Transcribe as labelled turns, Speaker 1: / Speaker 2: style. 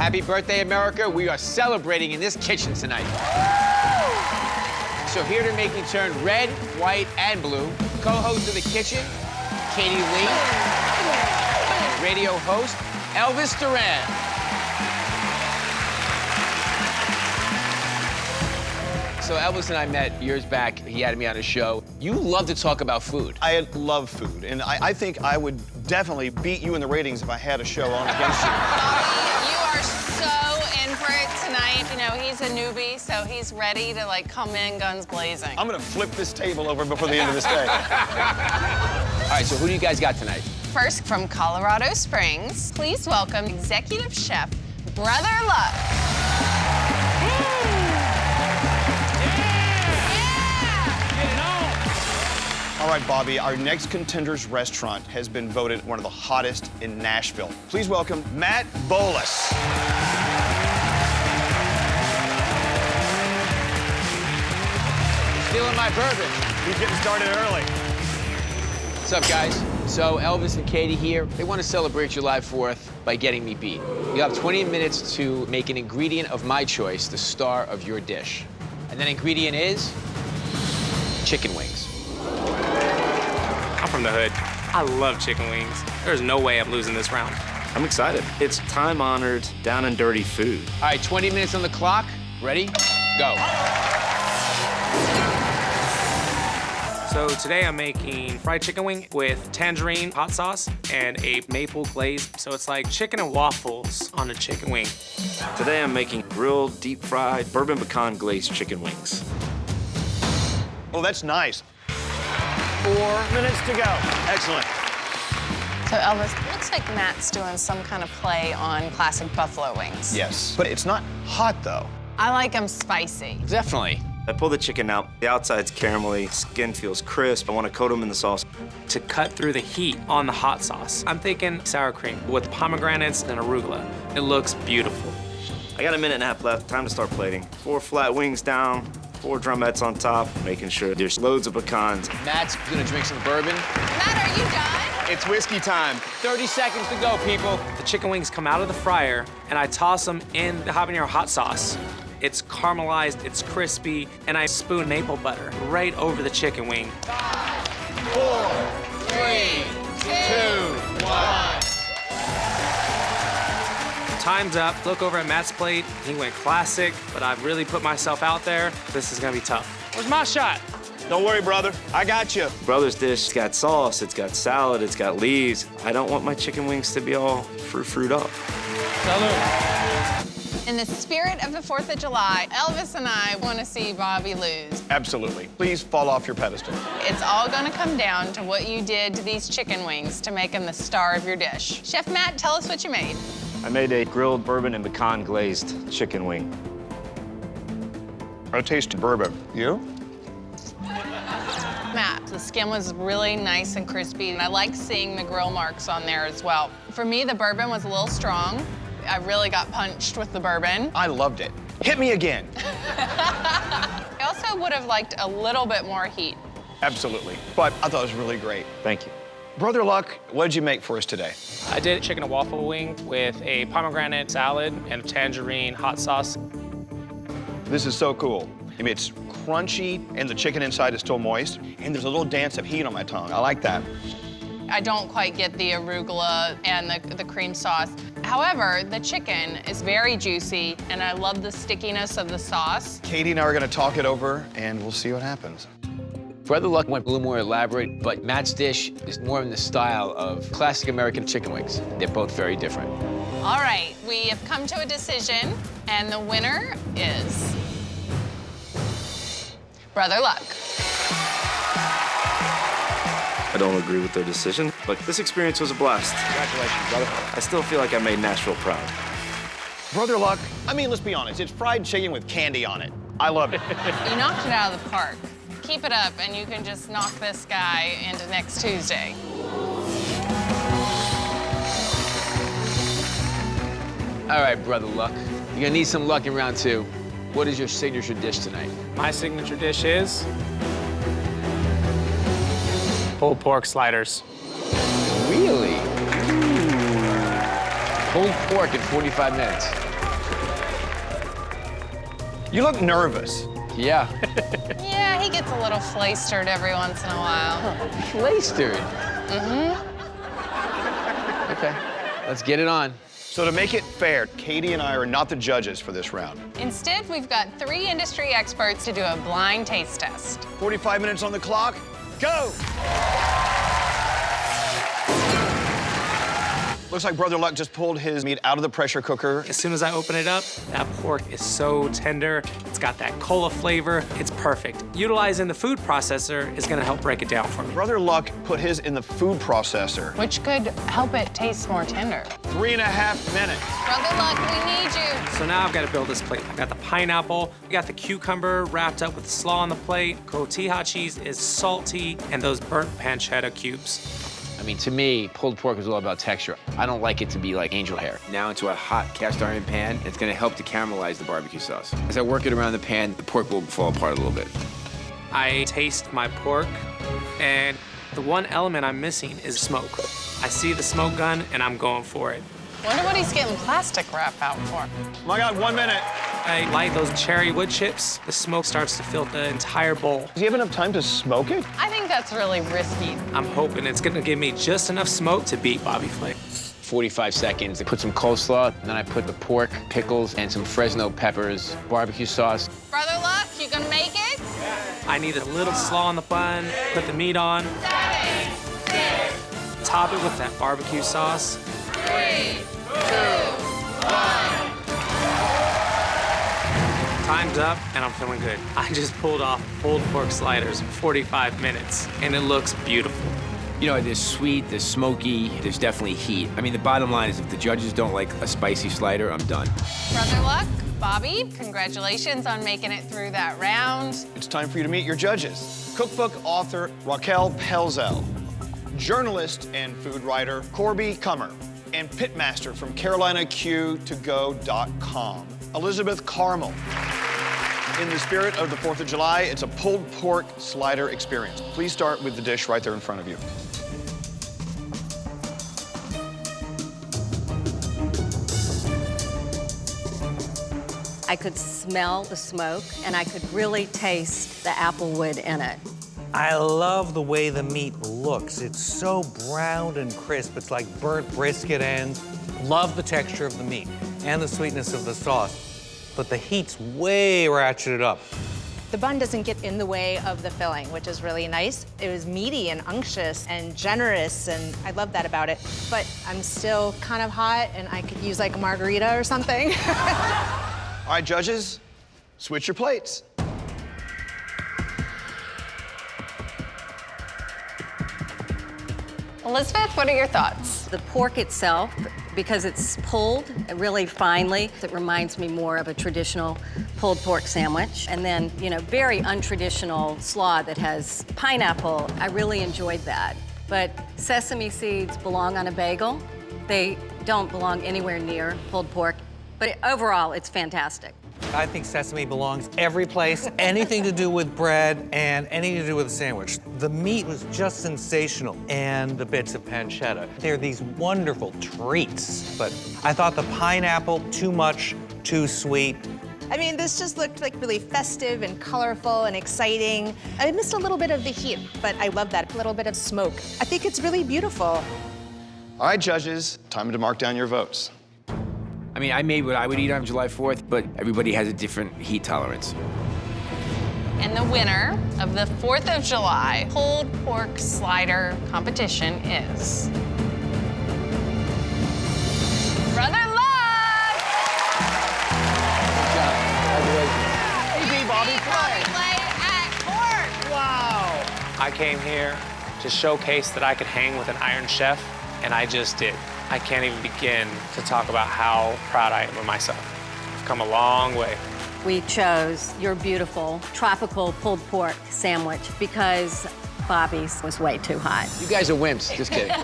Speaker 1: Happy birthday, America. We are celebrating in this kitchen tonight. So here to make me turn red, white, and blue, co-host of the kitchen, Katie Lee, and radio host, Elvis Duran. So Elvis and I met years back. He had me on his show. You love to talk about food.
Speaker 2: I love food, and I think I would definitely beat you in the ratings if I had a show on against you.
Speaker 3: Bobby, you are so in for it tonight. You know, he's a newbie, so he's ready to, like, come in guns blazing.
Speaker 2: I'm gonna flip this table over before the end of this day.
Speaker 1: All right, so who do you guys got tonight?
Speaker 3: First, from Colorado Springs, please welcome Executive Chef Brother Luck.
Speaker 2: All right, Bobby, our next contender's restaurant has been voted one of the hottest in Nashville. Please welcome Matt Bolus.
Speaker 1: Stealing my bourbon.
Speaker 2: He's getting started early.
Speaker 1: What's up, guys? So Elvis and Katie here. They want to celebrate July 4th by getting me beat. You have 20 minutes to make an ingredient of my choice the star of your dish. And that ingredient is chicken wings.
Speaker 4: I'm from the hood. I love chicken wings. There's no way I'm losing this round.
Speaker 5: I'm excited. It's time-honored, down and dirty food.
Speaker 1: All right, 20 minutes on the clock. Ready? Go.
Speaker 4: So today I'm making fried chicken wing with tangerine hot sauce and a maple glaze. So it's like chicken and waffles on a chicken wing.
Speaker 5: Today I'm making grilled, deep-fried, bourbon pecan glazed chicken wings.
Speaker 2: Oh, that's nice. 4 minutes to go. Excellent.
Speaker 3: So, Elvis, looks like Matt's doing some kind of play on classic buffalo wings.
Speaker 2: Yes, but it's not hot, though.
Speaker 3: I like them spicy.
Speaker 1: Definitely.
Speaker 5: I pull the chicken out. The outside's caramelly, skin feels crisp. I want to coat them in the sauce.
Speaker 4: To cut through the heat on the hot sauce, I'm thinking sour cream with pomegranates and arugula. It looks beautiful.
Speaker 5: I got a minute and a half left. Time to start plating. 4 flat wings down, 4 drumettes on top, making sure there's loads of pecans.
Speaker 1: Matt's gonna drink some bourbon.
Speaker 3: Matt, are you done?
Speaker 1: It's whiskey time. 30 seconds to go, people.
Speaker 4: The chicken wings come out of the fryer, and I toss them in the habanero hot sauce. It's caramelized, it's crispy, and I spoon maple butter right over the chicken wing.
Speaker 1: 5, 4, 3, 2, 1.
Speaker 4: Time's up. Look over at Matt's plate. He went classic, but I've really put myself out there. This is gonna be tough. Where's my shot?
Speaker 2: Don't worry, brother. I got you.
Speaker 5: Brother's dish, it's got sauce, it's got salad, it's got leaves. I don't want my chicken wings to be all fruit up.
Speaker 4: Salud.
Speaker 3: In the spirit of the 4th of July, Elvis and I want to see Bobby lose.
Speaker 2: Absolutely. Please fall off your pedestal.
Speaker 3: It's all going to come down to what you did to these chicken wings to make them the star of your dish. Chef Matt, tell us what you made.
Speaker 5: I made a grilled bourbon and pecan glazed chicken wing.
Speaker 2: I taste bourbon. You?
Speaker 3: Matt, the skin was really nice and crispy, and I like seeing the grill marks on there as well. For me, the bourbon was a little strong. I really got punched with the bourbon.
Speaker 2: I loved it. Hit me again.
Speaker 3: I also would have liked a little bit more heat.
Speaker 2: Absolutely. But I thought it was really great.
Speaker 5: Thank you.
Speaker 2: Brother Luck, what did you make for us today?
Speaker 4: I did chicken and waffle wing with a pomegranate salad and a tangerine hot sauce.
Speaker 2: This is so cool. I mean, it's crunchy, and the chicken inside is still moist, and there's a little dance of heat on my tongue. I like that.
Speaker 3: I don't quite get the arugula and the cream sauce. However, the chicken is very juicy, and I love the stickiness of the sauce.
Speaker 2: Katie and I are gonna talk it over, and we'll see what happens.
Speaker 1: Brother Luck went a little more elaborate, but Matt's dish is more in the style of classic American chicken wings. They're both very different.
Speaker 3: All right, we have come to a decision, and the winner is Brother Luck.
Speaker 5: I don't agree with their decision, but this experience was a blast.
Speaker 2: Congratulations, brother.
Speaker 5: I still feel like I made Nashville proud.
Speaker 2: Brother Luck, I mean, let's be honest, it's fried chicken with candy on it. I loved it.
Speaker 3: You knocked it out of the park. Keep it up, and you can just knock this guy into next Tuesday.
Speaker 1: All right, Brother Luck. You're gonna need some luck in round 2. What is your signature dish tonight?
Speaker 4: My signature dish is pulled pork sliders.
Speaker 1: Really? Pulled pork in 45 minutes.
Speaker 2: You look nervous.
Speaker 1: Yeah.
Speaker 3: Yeah, he gets a little flastered every once in a while.
Speaker 1: Flastered. Okay, let's get it on.
Speaker 2: So to make it fair, Katie and I are not the judges for this round.
Speaker 3: Instead, we've got 3 industry experts to do a blind taste test.
Speaker 2: 45 minutes on the clock, go! Looks like Brother Luck just pulled his meat out of the pressure cooker.
Speaker 4: As soon as I open it up, that pork is so tender. It's got that cola flavor. It's perfect. Utilizing the food processor is gonna help break it down for me.
Speaker 2: Brother Luck put his in the food processor.
Speaker 3: Which could help it taste more tender.
Speaker 2: 3.5 minutes.
Speaker 3: Brother Luck, we need you.
Speaker 4: So now I've got to build this plate. I've got the pineapple, I got the cucumber wrapped up with slaw on the plate. Cotija cheese is salty, and those burnt pancetta cubes.
Speaker 1: I mean, to me, pulled pork is all about texture. I don't like it to be like angel hair. Now into a hot cast iron pan, it's gonna help to caramelize the barbecue sauce. As I work it around the pan, the pork will fall apart a little bit.
Speaker 4: I taste my pork, and the one element I'm missing is smoke. I see the smoke gun, and I'm going for it.
Speaker 3: Wonder what he's getting plastic wrap out for.
Speaker 2: My God, 1 minute.
Speaker 4: I light those cherry wood chips. The smoke starts to fill the entire bowl.
Speaker 2: Does he have enough time to smoke it?
Speaker 3: I think that's really risky.
Speaker 4: I'm hoping it's gonna give me just enough smoke to beat Bobby Flay.
Speaker 1: 45 seconds. I put some coleslaw, and then I put the pork, pickles, and some Fresno peppers, barbecue sauce.
Speaker 3: Brother Luck, you gonna make it?
Speaker 4: I need a little slaw on the bun, put the meat on.
Speaker 3: 7, 6,
Speaker 4: Top it with that barbecue sauce.
Speaker 3: 3, 2, 1.
Speaker 4: Time's up, and I'm feeling good. I just pulled off pulled pork sliders in 45 minutes, and it looks beautiful.
Speaker 1: You know, there's sweet, there's smoky, there's definitely heat. I mean, the bottom line is if the judges don't like a spicy slider, I'm done.
Speaker 3: Brother Luck, Bobby, congratulations on making it through that round.
Speaker 2: It's time for you to meet your judges. Cookbook author Raquel Pelzel, journalist and food writer Corby Cummer, and pitmaster from CarolinaQ2Go.com, Elizabeth Carmel. In the spirit of the 4th of July, it's a pulled pork slider experience. Please start with the dish right there in front of you.
Speaker 6: I could smell the smoke, and I could really taste the apple wood in it.
Speaker 7: I love the way the meat looks. It's so brown and crisp. It's like burnt brisket ends. Love the texture of the meat and the sweetness of the sauce, but the heat's way ratcheted up.
Speaker 8: The bun doesn't get in the way of the filling, which is really nice. It was meaty and unctuous and generous, and I love that about it. But I'm still kind of hot, and I could use like a margarita or something.
Speaker 2: All right, judges, switch your plates.
Speaker 3: Elizabeth, what are your thoughts?
Speaker 6: The pork itself, because it's pulled really finely, it reminds me more of a traditional pulled pork sandwich. And then, you know, very untraditional slaw that has pineapple. I really enjoyed that. But sesame seeds belong on a bagel. They don't belong anywhere near pulled pork. But overall, it's fantastic.
Speaker 7: I think sesame belongs every place, anything to do with bread and anything to do with a sandwich. The meat was just sensational, and the bits of pancetta. They're these wonderful treats, but I thought the pineapple, too much, too sweet.
Speaker 8: I mean, this just looked like really festive and colorful and exciting. I missed a little bit of the heat, but I love that little bit of smoke. I think it's really beautiful.
Speaker 2: All right, judges, time to mark down your votes.
Speaker 1: I mean, I made what I would eat on July 4th, but everybody has a different heat tolerance.
Speaker 3: And the winner of the 4th of July pulled pork slider competition is Brother Luck!
Speaker 2: Beat Bobby Flay.
Speaker 3: Flay at court.
Speaker 2: Wow.
Speaker 4: I came here to showcase that I could hang with an Iron Chef, and I just did. I can't even begin to talk about how proud I am of myself. I've come a long way.
Speaker 6: We chose your beautiful tropical pulled pork sandwich because Bobby's was way too hot.
Speaker 1: You guys are wimps, just kidding.